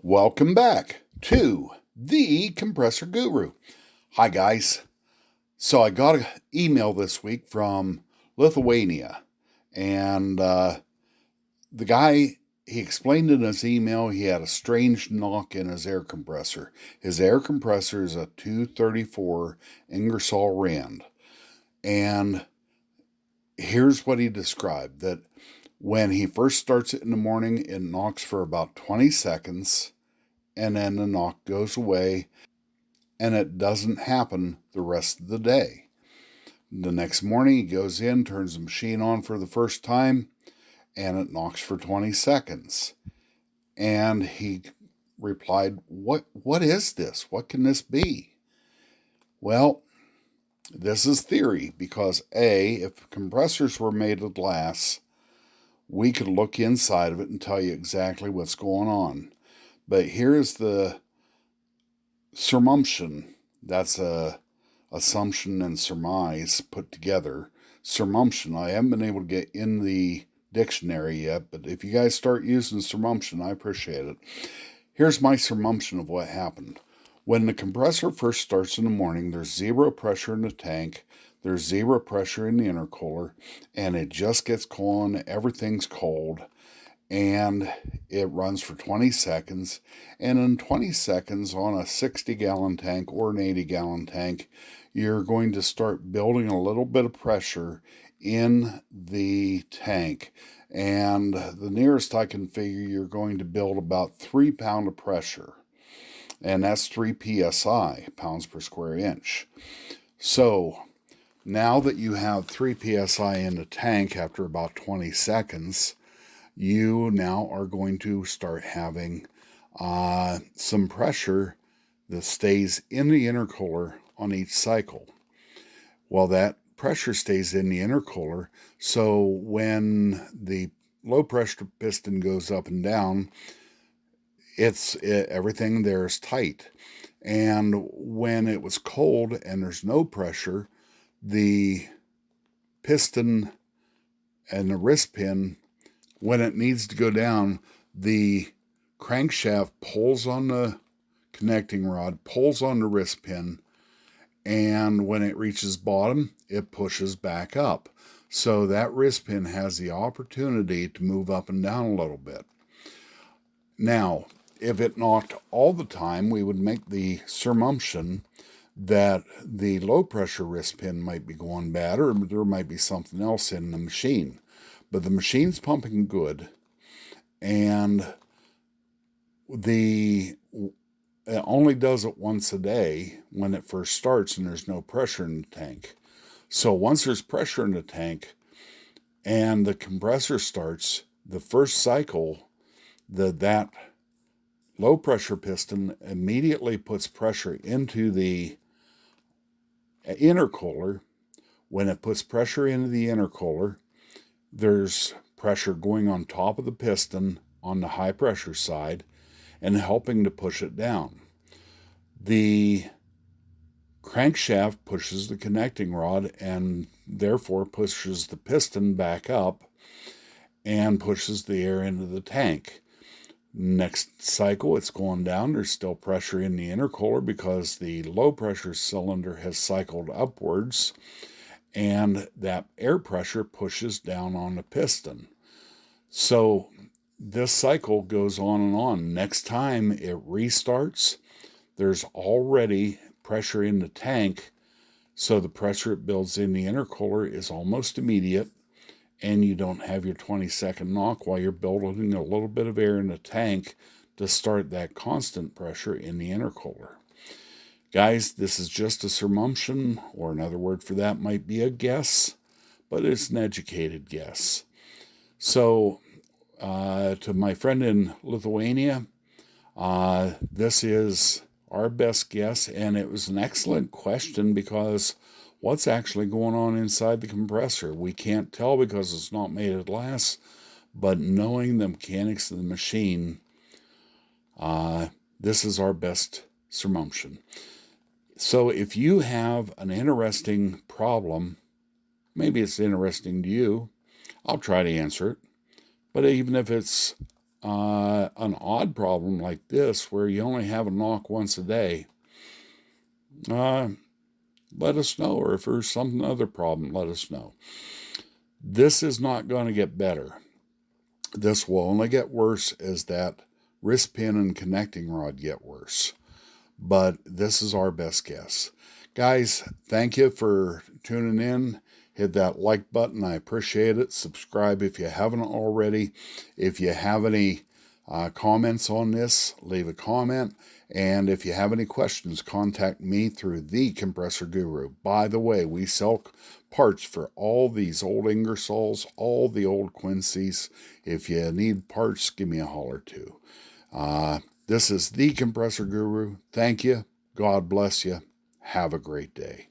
Welcome back to the Compressor Guru. Hi, guys. So I got an email this week from Lithuania, and the guy, he explained in his email he had a strange knock in his air compressor. His air compressor is a 234 Ingersoll Rand, and here's what he described, that when he first starts it in the morning, it knocks for about 20 seconds, and then the knock goes away, and it doesn't happen the rest of the day. The next morning, he goes in, turns the machine on for the first time, and it knocks for 20 seconds. And he replied, What is this? What can this be? Well, this is theory, because A, if compressors were made of glass, we could look inside of it and tell you exactly what's going on. But here's the surmumption. That's a assumption and surmise put together. Surmumption, I haven't been able to get in the dictionary yet, but if you guys start using surmumption, I appreciate it. Here's my surmumption of what happened. When the compressor first starts in the morning, there's zero pressure in the tank, there's zero pressure in the intercooler, and it just gets going, everything's cold, and it runs for 20 seconds. And in 20 seconds on a 60-gallon tank or an 80-gallon tank, you're going to start building a little bit of pressure in the tank. And the nearest I can figure, you're going to build about 3 pounds of pressure. And that's 3 psi, pounds per square inch. So now that you have 3 psi in the tank after about 20 seconds, you now are going to start having some pressure that stays in the intercooler on each cycle. Well, that pressure stays in the intercooler, so when the low pressure piston goes up and down, everything there is tight. And when it was cold and there's no pressure, the piston and the wrist pin, when it needs to go down, the crankshaft pulls on the connecting rod, pulls on the wrist pin, and when it reaches bottom, it pushes back up. So that wrist pin has the opportunity to move up and down a little bit. Now, if it knocked all the time, we would make the surmumption that the low pressure wrist pin might be going bad, or there might be something else in the machine. But the machine's pumping good, and it only does it once a day when it first starts and there's no pressure in the tank. So once there's pressure in the tank and the compressor starts, the first cycle, that low pressure piston immediately puts pressure into the intercooler. When it puts pressure into the intercooler, there's pressure going on top of the piston on the high pressure side and helping to push it down. The crankshaft pushes the connecting rod and therefore pushes the piston back up and pushes the air into the tank. Next cycle, it's going down. There's still pressure in the intercooler because the low pressure cylinder has cycled upwards, and that air pressure pushes down on the piston. So this cycle goes on and on. Next time it restarts, there's already pressure in the tank, so the pressure it builds in the intercooler is almost immediate, and you don't have your 20-second knock while you're building a little bit of air in the tank to start that constant pressure in the intercooler. Guys, this is just a surmumption, or another word for that might be a guess, but it's an educated guess. So, to my friend in Lithuania, this is our best guess, and it was an excellent question because what's actually going on inside the compressor? We can't tell because it's not made of glass, but knowing the mechanics of the machine, this is our best surmumption. So if you have an interesting problem, maybe it's interesting to you, I'll try to answer it. But even if it's an odd problem like this where you only have a knock once a day, let us know. Or if there's some other problem, let us know. This is not going to get better. This will only get worse as that wrist pin and connecting rod get worse. But this is our best guess. Guys, thank you for tuning in. Hit that like button. I appreciate it. Subscribe if you haven't already. If you have any comments on this, leave a comment. And if you have any questions, contact me through the Compressor Guru. By the way, we sell parts for all these old Ingersolls, all the old Quincy's. If you need parts, give me a holler too. This is the Compressor Guru. Thank you. God bless you. Have a great day.